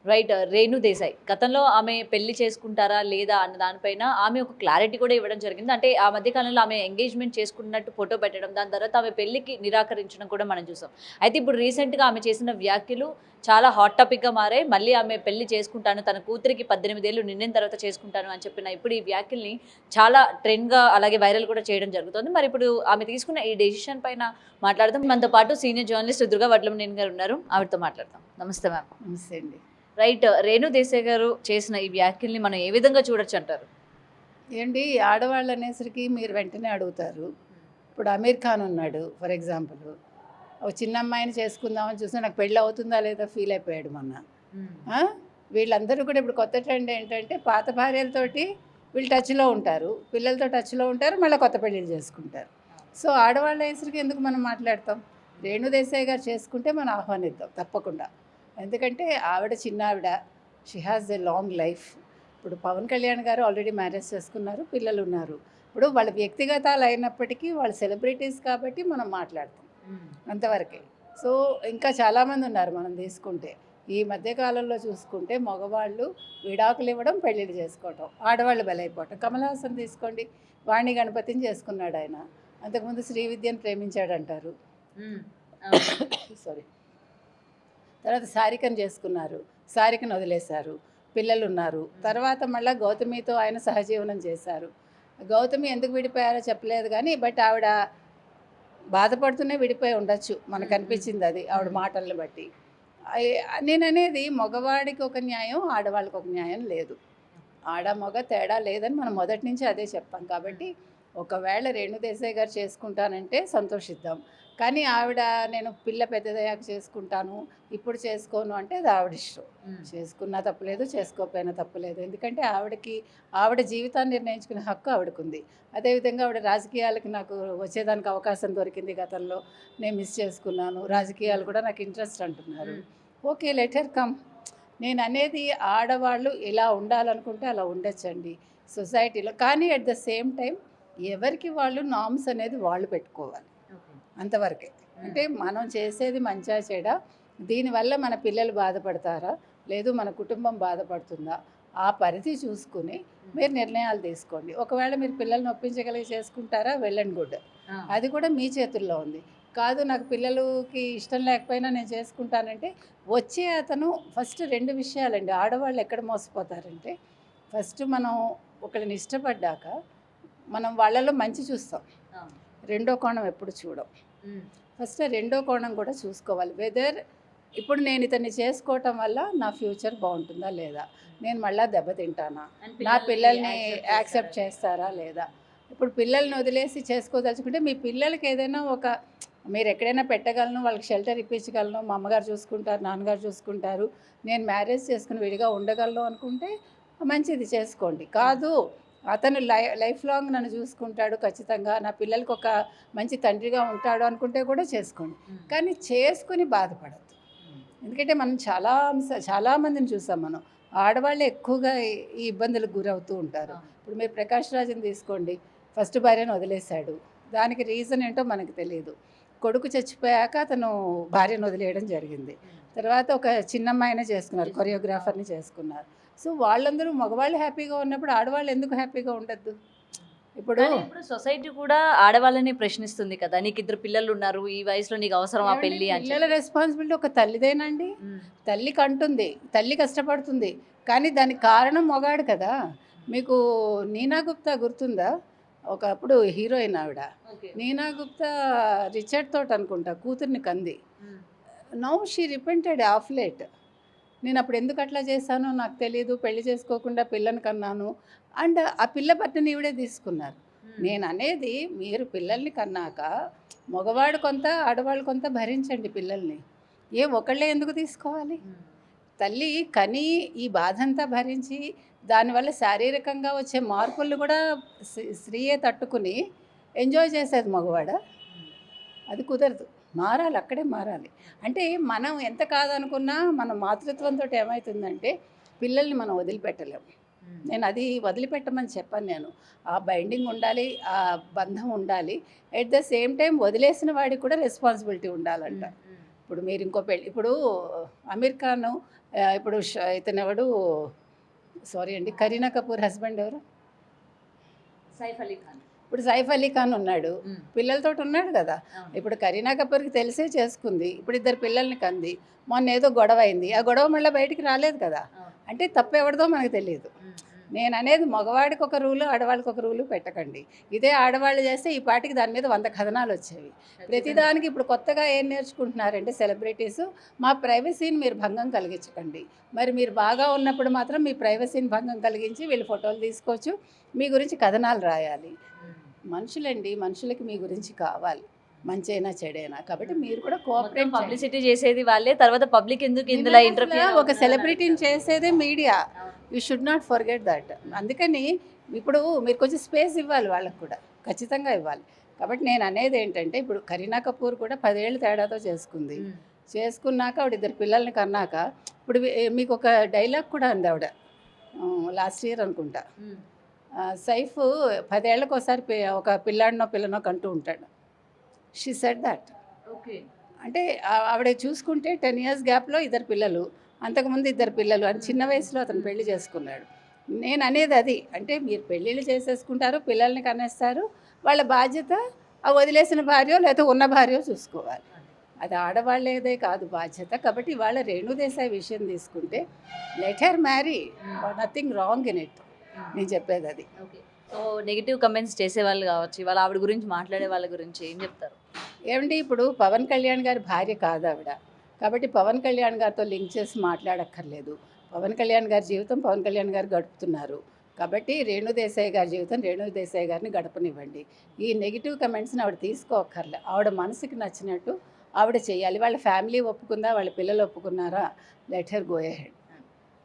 Right. Renu Desai. గతంలో ఆమె పెళ్లి చేసుకుంటారా? లేదా? అన్న దానిపైన ఆమె ఒక క్లారిటీ కూడా ఇవ్వడం జరిగింది. అంటే ఆ మధ్య కాలంలో ఆమె ఎంగేజ్‌మెంట్ చేసుకున్నట్టు ఫోటో పెట్టడం, దాని తర్వాత ఆమె పెళ్లికి నిరాకరించడం కూడా మనం చూసాం. అయితే ఇప్పుడు రీసెంట్‌గా ఆమె చేసిన వ్యాఖ్యలు చాలా హాట్ టాపిక్‌గా మారాయి. మళ్ళీ ఆమె పెళ్లి చేసుకుంటాను, తన కూతురికి 18 ఏళ్ళు నిండిన తర్వాత చేసుకుంటాను అని చెప్పిన ఇప్పుడు ఈ వ్యాఖ్యల్ని చాలా ట్రెండ్‌గా అలాగే వైరల్ కూడా చేయడం జరుగుతుంది. మరి ఇప్పుడు ఆమె తీసుకున్న ఈ డెసిషన్ పైన మాట్లాడదాం. మనతో పాటు సీనియర్ జర్నలిస్ట్ దుర్గా వడ్లమనేని గారు ఉన్నారు. ఆవిడతో మాట్లాడదాం. నమస్తే మ్యామ్. నమస్తే అండి. రైట్. రేణు దేశాయ్ గారు చేసిన ఈ వ్యాఖ్యల్ని మనం ఏ విధంగా చూడొచ్చంటారు? ఏండి ఆడవాళ్ళు అనేసరికి మీరు వెంటనే అడుగుతారు. ఇప్పుడు అమీర్ ఖాన్ ఉన్నాడు ఫర్ ఎగ్జాంపుల్. ఒక చిన్న అమ్మాయిని చేసుకుందామని చూస్తే నాకు పెళ్ళి అవుతుందా లేదా ఫీల్ అయిపోయాడు మొన్న. ఆ? వీళ్ళందరూ కూడా ఇప్పుడు కొత్త ట్రెండ్ ఏంటంటే పాత భార్యలతోటి వీళ్ళు టచ్లో ఉంటారు, పిల్లలతో టచ్లో ఉంటారు, మళ్ళీ కొత్త పెళ్ళిళ్ళు చేసుకుంటారు. సో ఆడవాళ్ళ అనేసరికి ఎందుకు మనం మాట్లాడతాం? రేణు దేశాయ్ గారు చేసుకుంటే మనం ఆహ్వానిద్దాం తప్పకుండా. ఎందుకంటే ఆవిడ చిన్న ఆవిడ, she has a long life. ఇప్పుడు పవన్ కళ్యాణ్ గారు ఆల్రెడీ మ్యారేజ్ చేసుకున్నారు, పిల్లలు ఉన్నారు. ఇప్పుడు వాళ్ళ వ్యక్తిగతాలు అయినప్పటికీ వాళ్ళు సెలబ్రిటీస్ కాబట్టి మనం మాట్లాడతాం అంతవరకే. సో ఇంకా చాలామంది ఉన్నారు మనం తీసుకుంటే. ఈ మధ్యకాలంలో చూసుకుంటే మగవాళ్ళు విడాకులు ఇవ్వడం, పెళ్ళిళ్ళు చేసుకోవటం, ఆడవాళ్ళు బలైపోవటం. కమల్ హాసన్ తీసుకోండి, వాణి గణపతిని చేసుకున్నాడు ఆయన. అంతకుముందు శ్రీవిద్యను ప్రేమించాడంటారు. సారీ. తర్వాత సారికను చేసుకున్నారు, సారికను వదిలేశారు, పిల్లలు ఉన్నారు. తర్వాత మళ్ళీ గౌతమితో ఆయన సహజీవనం చేశారు. గౌతమి ఎందుకు విడిపోయారో చెప్పలేదు కానీ బట్ ఆవిడ బాధపడుతూనే విడిపోయి ఉండొచ్చు, మనకు అనిపించింది అది ఆవిడ మాటలను బట్టి. నేను అనేది మగవాడికి ఒక న్యాయం, ఆడవాళ్ళకి ఒక న్యాయం లేదు. ఆడ మగ తేడా లేదని మనం మొదటి నుంచి అదే చెప్పాం. కాబట్టి ఒకవేళ రేణు దేశాయ్ గారు చేసుకుంటానంటే సంతోషిద్దాం. కానీ ఆవిడ నేను పిల్ల పెద్దదయ్యాక చేసుకుంటాను, ఇప్పుడు చేసుకోను అంటే అది ఆవిడ ఇష్టం. చేసుకున్నా తప్పులేదు, చేసుకోకపోయినా తప్పులేదు. ఎందుకంటే ఆవిడ జీవితాన్ని నిర్ణయించుకునే హక్కు ఆవిడకుంది. అదేవిధంగా ఆవిడ రాజకీయాలకి నాకు వచ్చేదానికి అవకాశం దొరికింది గతంలో, నేను మిస్ చేసుకున్నాను, రాజకీయాలు కూడా నాకు ఇంట్రెస్ట్ అంటున్నారు. Okay, let her come. నేను అనేది ఆడవాళ్ళు ఇలా ఉండాలనుకుంటే అలా ఉండొచ్చండి సొసైటీలో. కానీ అట్ ద సేమ్ టైం ఎవరికి వాళ్ళు నామ్స్ అనేది వాళ్ళు పెట్టుకోవాలి, అంతవరకే. అంటే మనం చేసేది మంచిగా చెడా, దీనివల్ల మన పిల్లలు బాధపడతారా, లేదు మన కుటుంబం బాధపడుతుందా, ఆ పరిధి చూసుకుని మీరు నిర్ణయాలు తీసుకోండి. ఒకవేళ మీరు పిల్లల్ని ఒప్పించగలిగి చేసుకుంటారా, వెల్ అండ్ గుడ్. అది కూడా మీ చేతుల్లో ఉంది. కాదు నాకు పిల్లలకి ఇష్టం లేకపోయినా నేను చేసుకుంటానంటే వచ్చే అతను ఫస్ట్ 2 విషయాలండి. ఆడవాళ్ళు ఎక్కడ మోసపోతారంటే ఫస్ట్ మనం ఒకరిని ఇష్టపడ్డాక మనం వాళ్ళలో మంచి చూస్తాం, రెండో కోణం ఎప్పుడు చూడం. ఫస్ట్ రెండో కోణం కూడా చూసుకోవాలి. వెదర్ ఇప్పుడు నేను ఇతన్ని చేసుకోవటం వల్ల నా ఫ్యూచర్ బాగుంటుందా లేదా, నేను మళ్ళీ దెబ్బతింటానా, నా పిల్లల్ని యాక్సెప్ట్ చేస్తారా లేదా. ఇప్పుడు పిల్లల్ని వదిలేసి చేసుకోదలుచుకుంటే మీ పిల్లలకి ఏదైనా ఒక మీరు ఎక్కడైనా పెట్టగలను, వాళ్ళకి షెల్టర్ ఇప్పించగలను, మా అమ్మగారు చూసుకుంటారు, నాన్నగారు చూసుకుంటారు, నేను మ్యారేజ్ చేసుకుని విడిగా ఉండగలను అనుకుంటే మంచిది, చేసుకోండి. కాదు అతను లైఫ్ లాంగ్ నన్ను చూసుకుంటాడు, ఖచ్చితంగా నా పిల్లలకి ఒక మంచి తండ్రిగా ఉంటాడు అనుకుంటే కూడా చేసుకోండి. కానీ చేసుకుని బాధపడద్దు. ఎందుకంటే మనం చాలామందిని చూసాం. మనం ఆడవాళ్ళు ఎక్కువగా ఈ ఇబ్బందులకు గురవుతూ ఉంటారు. ఇప్పుడు మీరు ప్రకాష్ రాజ్ని తీసుకోండి, ఫస్ట్ భార్యను వదిలేశాడు, దానికి రీజన్ ఏంటో మనకు తెలియదు. కొడుకు చచ్చిపోయాక అతను భార్యను వదిలేయడం జరిగింది. తర్వాత ఒక చిన్నమ్మాయినే చేసుకున్నారు, కొరియోగ్రాఫర్ని చేసుకున్నారు. సో వాళ్ళందరూ మగవాళ్ళు హ్యాపీగా ఉన్నప్పుడు ఆడవాళ్ళు ఎందుకు హ్యాపీగా ఉండద్దు? ఇప్పుడు సొసైటీ కూడా ఆడవాళ్ళని ప్రశ్నిస్తుంది కదా, నీకు 2 పిల్లలు ఉన్నారు, ఈ వయసులో నీకు అవసరం ఆ పెళ్లి అని. పిల్లల రెస్పాన్సిబిలిటీ ఒక తల్లిదేనండి. తల్లికి అంటుంది, తల్లి కష్టపడుతుంది, కానీ దానికి కారణం మొగాడు కదా. మీకు నీనా గుప్తా గుర్తుందా? ఒకప్పుడు హీరోయిన్ ఆవిడ. నీనా గుప్తా రిచర్డ్ తోటి అనుకుంటా కూతుర్ని కంది. Now she repented of late. నేను అప్పుడు ఎందుకు అట్లా చేశానో నాకు తెలియదు, పెళ్లి చేసుకోకుండా పిల్లని కన్నాను అండ్ ఆ పిల్ల బట్టని ఈవిడే తీసుకున్నారు. నేను అనేది మీరు పిల్లల్ని కన్నాక మగవాడు కొంత, ఆడవాళ్ళు కొంత భరించండి పిల్లల్ని. ఒకళ్ళే ఎందుకు తీసుకోవాలి? తల్లి కని ఈ బాధంతా భరించి దానివల్ల శారీరకంగా వచ్చే మార్పులు కూడా స్త్రీయే తట్టుకుని ఎంజాయ్ చేసేది మగవాడా? అది కుదరదు. మారాలి, అక్కడే మారాలి. అంటే మనం ఎంత కాదనుకున్నా మన మాతృత్వంతో ఏమవుతుందంటే పిల్లల్ని మనం వదిలిపెట్టలేము. నేను అది వదిలిపెట్టమని చెప్పాను. నేను ఆ బైండింగ్ ఉండాలి, ఆ బంధం ఉండాలి. ఎట్ ద సేమ్ టైం వదిలేసిన వాడికి కూడా రెస్పాన్సిబిలిటీ ఉండాలంట. ఇప్పుడు మీరు ఇంకో పెళ్ళి, ఇప్పుడు అమీర్ ఖాన్ ఇప్పుడు ఇతను ఎవడు, సారీ అండి, కరీనా కపూర్ హస్బెండ్ ఎవరు? సైఫ్ అలీ ఖాన్. ఇప్పుడు సైఫ్ అలీ ఖాన్ ఉన్నాడు, మ్మ్. పిల్లలతో ఉన్నాడు కదా. అవును. ఇప్పుడు కరీనా కపూర్కి తెలిసే చేసుకుంది, ఇప్పుడు ఇద్దరు పిల్లల్ని కంది. మొన్న ఏదో గొడవ అయింది, ఆ గొడవ మళ్ళీ బయటికి రాలేదు కదా. అవును. అంటే తప్పు ఎవరిదో మనకు తెలియదు. నేను అనేది మగవాడికి ఒక రూలు, ఆడవాళ్ళకి ఒక రూలు పెట్టకండి. ఇదే ఆడవాళ్ళు చేస్తే ఈ పాటికి దాని మీద 100 కథనాలు వచ్చేవి. ప్రతిదానికి ఇప్పుడు కొత్తగా ఏం నేర్చుకుంటున్నారంటే సెలబ్రిటీస్, మా ప్రైవసీని మీరు భంగం కలిగించకండి. మరి మీరు బాగా ఉన్నప్పుడు మాత్రం మీ ప్రైవసీని భంగం కలిగించి వీళ్ళు ఫోటోలు తీసుకోవచ్చు, మీ గురించి కథనాలు రాయాలి. మనుషులండి, మనుషులకి మీ గురించి కావాలి, మంచైనా చెడైనా. కాబట్టి మీరు కూడా కోఆపరేట్ పబ్లిసిటీ చేసేది వాళ్ళే, తర్వాత పబ్లిక్ ఎందుకు ఇందులో ఇంటర్వ్యూ ఒక సెలబ్రిటీని చేసేదే media. You should not forget that. అందుకని ఇప్పుడు మీరు కొంచెం స్పేస్ ఇవ్వాలి వాళ్ళకు కూడా, ఖచ్చితంగా ఇవ్వాలి. కాబట్టి నేను అనేది ఏంటంటే, ఇప్పుడు కరీనా కపూర్ కూడా 10 ఏళ్ళ తేడాతో చేసుకుంది. చేసుకున్నాక ఆవిడ ఇద్దరు పిల్లల్ని కన్నాక, ఇప్పుడు మీకు ఒక డైలాగ్ కూడా అంది ఆవిడ లాస్ట్ ఇయర్ అనుకుంటా. సైఫ్ 10 ఏళ్ళకి ఒకసారి ఒక పిల్లాడినో పిల్లనో కంటూ ఉంటాడు. She said that. ఓకే. అంటే ఆవిడ చూసుకుంటే 10 years గ్యాప్లో ఇద్దరు పిల్లలు, అంతకుముందు ఇద్దరు పిల్లలు అని చిన్న వయసులో అతను పెళ్లి చేసుకున్నాడు. నేను అనేది అది, అంటే మీరు పెళ్ళిళ్ళు చేసేసుకుంటారు, పిల్లల్ని కనేస్తారు, వాళ్ళ బాధ్యత ఆ వదిలేసిన భార్యో లేకపోతే ఉన్న భార్యో చూసుకోవాలి. అది ఆడవాళ్ళేదే కాదు బాధ్యత. కాబట్టి వాళ్ళ రేణుదేశాయ్ విషయం తీసుకుంటే let her marry, nothing wrong in it. నేను చెప్పేది అది. ఓకే. సో నెగిటివ్ కమెంట్స్ చేసేవాళ్ళు కావచ్చు, ఇవాళ ఆవిడ గురించి మాట్లాడే వాళ్ళ గురించి ఏం చెప్తారు? ఏమండి, ఇప్పుడు పవన్ కళ్యాణ్ గారి భార్య కాదు ఆవిడ, కాబట్టి పవన్ కళ్యాణ్ గారితో లింక్ చేసి మాట్లాడక్కర్లేదు. పవన్ కళ్యాణ్ గారి జీవితం పవన్ కళ్యాణ్ గారు గడుపుతున్నారు. కాబట్టి రేణుదేశాయ్ గారి జీవితం రేణుదేశాయ్ గారిని గడపనివ్వండి. ఈ నెగిటివ్ కమెంట్స్ని ఆవిడ తీసుకోక్కర్లే. ఆవిడ మనసుకి నచ్చినట్టు ఆవిడ చేయాలి. వాళ్ళ ఫ్యామిలీ ఒప్పుకుందా, వాళ్ళ పిల్లలు ఒప్పుకున్నారా, లెట్ హర్ గో అహెడ్.